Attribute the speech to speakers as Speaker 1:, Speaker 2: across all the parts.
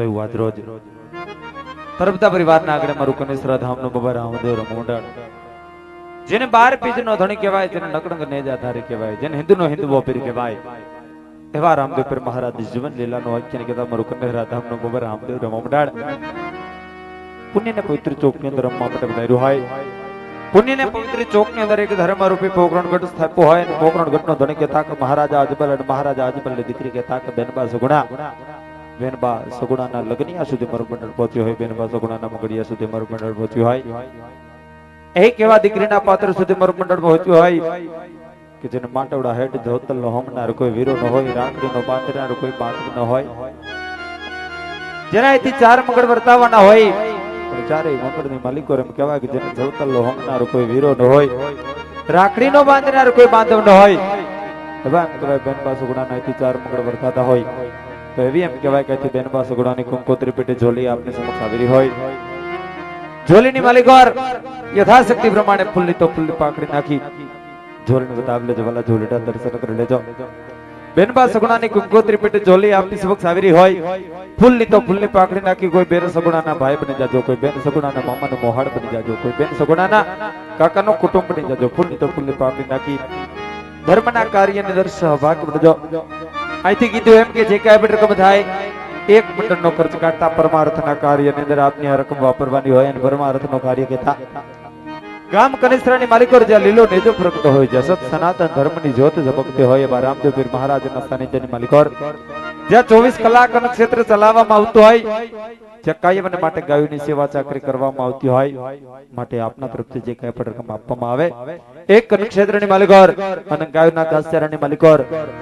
Speaker 1: થયું આજ રોજ તરબતા પરિવારના આગળ મારું કનેસરા ધામનો બાબા રામદેવ રમોડાળ જેને 12 પીજનો ધણી કહેવાય, જેને નકડંગ નેજાધારી કહેવાય, જેને હિન્દુનો હિન્દુ પીર કહેવાય, એવા રામદેવ પીર મહારાજ જીવન લીલાનો વાક્યને કહેતા મારું કનેસરા ધામનો બાબા રામદેવ રમોડાળ પુણ્યને પવિત્ર ચોકની અંદર રમવા માટે બનાવ્યું હોય. પુણ્યને પવિત્ર ચોકની અંદર એક ધર્મરૂપી પોકરણગઢ સ્થાપ્યો હોય અને પોકરણગઢનો ધણી કહેતા કે મહારાજા અજબલ અને મહારાજા અજબલની દીકરી કહેતા કે બેનબા સગુણા, બેનબા સગુણાના લગ્નિયા સુધી મારું મંડળ પહોંચ્યું હોય, બેનબા સગુણાના મગડિયા સુધી મારું મંડળ પહોંચ્યું હોય, એક એવા દીકરીના પાત્ર સુધી મારું મંડળ પહોંચ્યું હોય કે જેને માટવડા હેઠ ધોતલનો હોમનાર કોઈ વીરો ન હોય, રાત્રિનો પાત્રનાર કોઈ પાત્ર ન હોય, જેના અહીંથી 4 મંગળ વર્તાવાના હોય, ચારેય મંગળની માલિકો એમ કહેવાય કે જેને ધોતલનો હોમનાર કોઈ વીરો ન હોય, રાખડીનો બાંધનાર કોઈ બાંધવ ન હોય, એવા એમ કહેવાય બેનબા સગુણાના અહીંથી 4 મંગળ વર્તાતા હોય તો એવી એમ કહેવાય કે અહીંથી બેનબા સગુણાની કંકોત્રી પેટે ઝોલી આપની સમક્ષ આવી રહી હોય. ઝોલીની માલિકોર યથાશક્તિ પ્રમાણે ફૂલની તો ફૂલની પાકડી નાખી ઝોલીને બતાવી લેજો, વાલા ઝોલીના દર્શન કરી લેજો. બેનબા સગુણાની કંકોત્રી પેટે ઝોલી આપની સમક્ષ આવી રહી હોય, ફૂલની તો ફૂલની પાકડી નાખી કોઈ બેન સગુણાના ભાઈ બની જાજો, કોઈ બેન સગુણાના મામાનો મોહાડ બની જાજો, કોઈ બેન સગુણાના કાકાનો કુટુંબ બની જાજો, ફૂલની તો ફૂલની પાકડી નાખી ધર્મના કાર્યની અંદર સહભાગ બનજો. અહીંથી કીધું એમ કે જે કાંઈ પણ રકમ થાય એક મંડળનો ખર્ચ કાઢતા પરમાર્થના કાર્યની અંદર આપની આ રકમ વાપરવાની હોય અને પરમાર્થનો કાર્ય કહેતા ગામ કનેસરાની માલિકો જ્યાં લીલો નેજો પ્રગટો હોય, જ્યાં સત સનાતન ધર્મની જ્યોત ઝબકતી હોય એવા રામદેવ પીર મહારાજના સાનિધ્યની માલિકો જ્યાં 24 કલાક ક્ષેત્ર ચલાવવામાં આવતું હોય, જ્યાં કાયમ માટે ગાયોની સેવા ચાકરી કરવામાં આવતી હોય, માટે આપના તરફથી જે કાંઈ પણ રકમ આપવામાં આવે એક ક્ષેત્રની માલિકોર અને ગાયોના ઘાસચારાની માલિકોર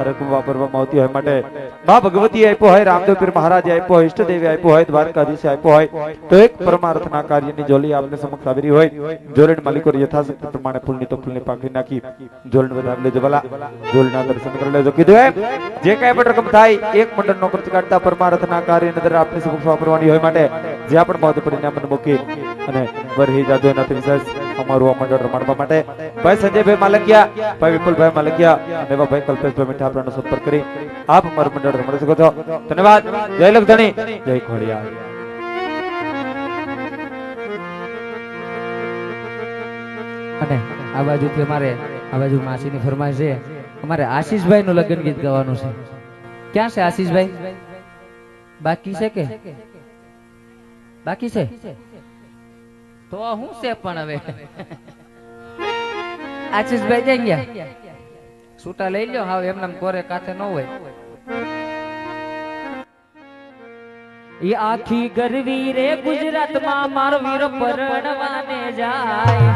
Speaker 1: રકમ વાપરવામાં આવતી હોય માટે મા ભગવતી આપ્યો હોય, રામદેવ પીર મહારાજે આપ્યો હોય, ઈષ્ટદેવી આપ્યો હોય, દ્વારકાધીશે આપ્યો હોય તો એક પરમાર્થના કાર્યની જોલી આપને સમક્ષ આવી રહી હોય. જોલીની માલિકોર યથાશક્તિ પ્રમાણે ફૂલની તો ફૂલની પાકડી નાખી જોલીને વધાવી લેજો, વાલા જોલીના દર્શન કરી લેજો. કીધું એમ જે કાંઈ પણ રકમ થાય એક મંડળનો ખર્ચ કાઢતા પરમાર્થના કાર્યની અંદર આપની સમક્ષ વાપરવાની હોય માટે જ્યાં પણ મોત પડીને મને મૂકી અને વરહી જાજો એનાથી વિશેષ અમારું આ મંડળ રમાડવા માટે ભાઈ સંજયભાઈ માલકિયા, ભાઈ વિપુલભાઈ માલકિયા અને એવા ભાઈ કલ્પેશભાઈ મીઠા આપણાનો સંપર્ક કરી આપ અમારું મંડળ રમાડી શકો છો. ધન્યવાદ. જય લખધણી, જય ખોડિયાર.
Speaker 2: અને આ બાજુથી અમારે આ બાજુ માસીની ફરમાઈશ છે, અમારે આશીષભાઈ નું લગ્ન ગીત ગાવાનું છે. ક્યાં છે આશીષભાઈ? બાકી છે કે બાકી છે? તો હું છે પણ હવે આશીષભાઈ જઈ ગયા, છૂટા લઈ લ્યો. હાવ એમને કોરે કાથે ન હોય. એ આખી ગરવી રે ગુજરાતમાં મારો વીર પરણવાને જાય,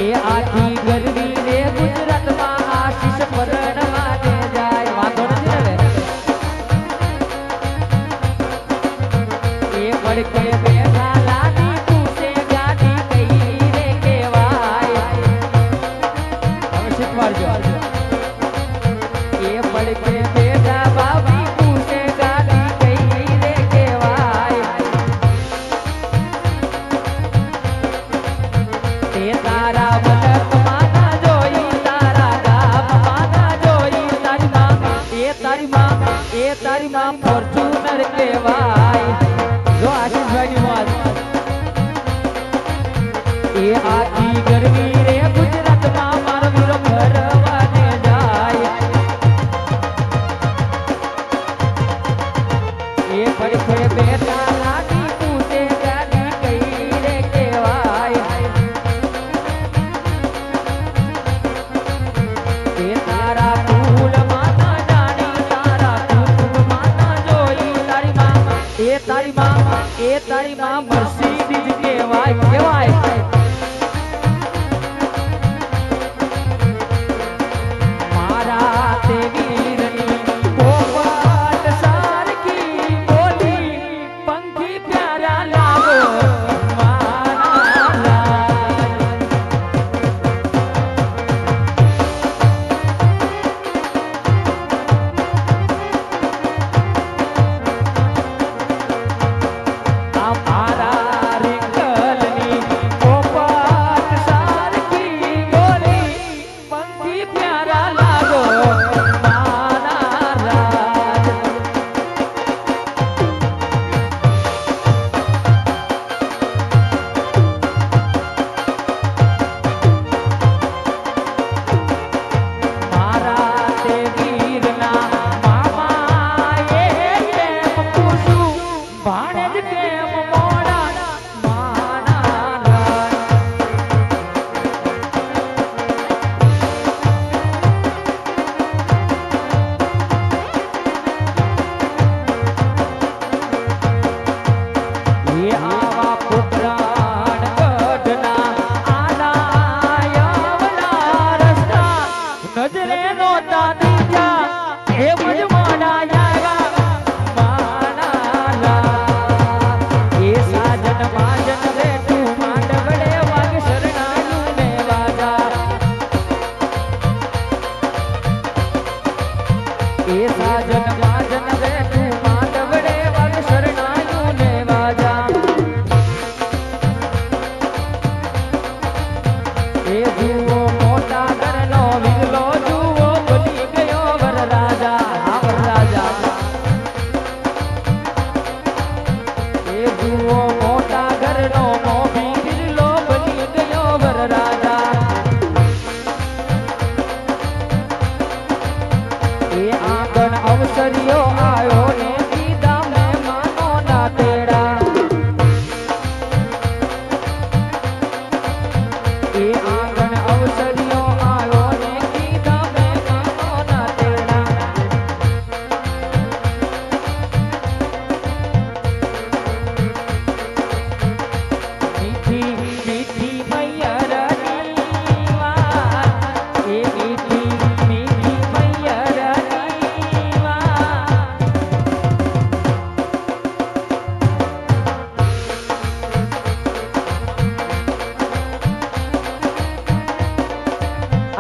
Speaker 2: એ આખી ગરવી રે ગુજરાતમાં આશીષ પરણવાને જાય. વાંધો નથી ને એ પડકે બેઠા લાડી પૂછે ગાડી કઈ રે કેવાય. હવે શીખવાડજો. એ પડકે બેઠા બાબી પૂછે ગાડી કઈ રે કેવાય. તે તારા મલકમાં ના જોઈ, તારા ગામમાં ના જોઈ, તારી માં એ તારી માં એ તારી માં ફોર્ચ્યુનર કેવાય. જો આશીષભાઈની વાત એ આખી ગરમી રે ગુજરાતમાં મારો વીરો ફરવાને જાય. એ પડખે બેઠા લાડી પૂછે ગાડી કઈ રે કેવાય. એ તારા ફૂલમાં ના જાણી, તારા કુટુંબમાં ના જોઈ, તારી માં એ તારી માં એ તારી માં મર્સિડીઝ કેવાય કેવાય. મારા તે વીરની પોપટ સારખી બોલી પંખી પ્યારા લાગો મારા લાલ. આ મારા રિંગલની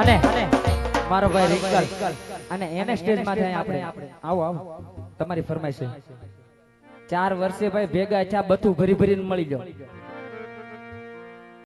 Speaker 2: અને મારો ભાઈ રિંકલ અને એને સ્ટેજ માં થાય આપણે આવો આવો તમારી ફરમાઈશ છે 4 વર્ષે ભાઈ ભેગા થયા બધું ભરી ભરીને મળી જાવ